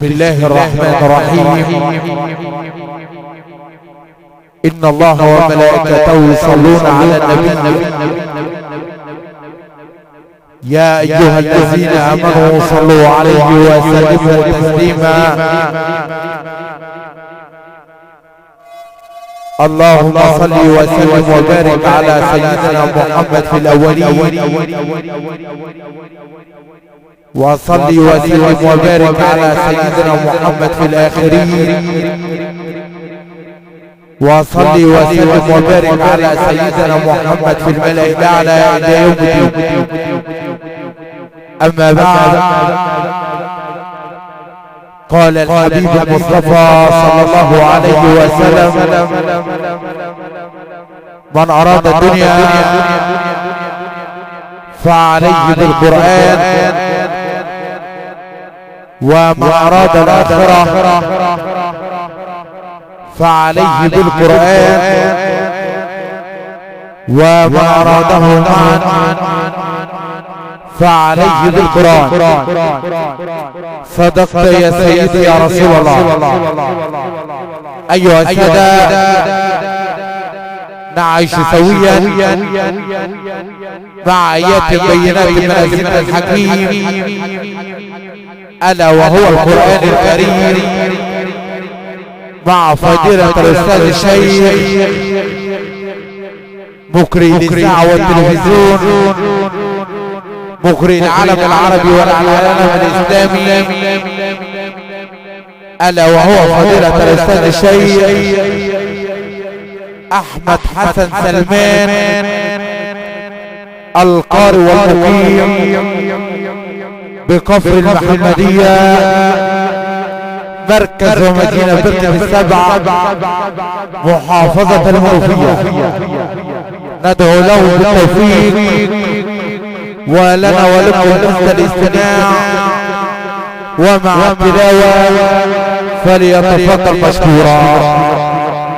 بسم الله الرحمن الرحيم. إن الله وملائكته يصلون على النبي يا أيها الذين آمنوا صلوا عليه وسلموا تسليما. اللهم صل وسلم وبارك على سيدنا محمد في الأولين، وصل وسلم وبارك على سيدنا محمد في الآخرين، وصل وسلم وبارك على سيدنا محمد في الملأ الأعلى إلى يوم الدين. أما بعد، قال الحبيب المصطفى صلى الله عليه وسلم: من أراد الدنيا فعليه بالقرآن، ومن أراد الآخرة فعليه بالقرآن، ومن أراده معا فعليه بالقرآن. صدقت يا سيدي يا رسول الله. أيها السادة، نعيش سويا مع آيات بينات من الذكر الحكيم، ألا وهو القرآن الكريم، مع فضيلة الأستاذ الشيخ مقرئ الإذاعة والتلفزيون، مقرئ العالم العربي والعالم الإسلامي، ألا وهو فضيلة الأستاذ الشيخ أحمد حسن سلمان، القارئ والمقيم بكفر المحمدية، مركز ومدينة بركة السبعة، محافظة المنوفية. ندعو له بالتوفيق، ولنا ولكم حسن الاستماع ومع التلاوة، فليتفضل مشكورا.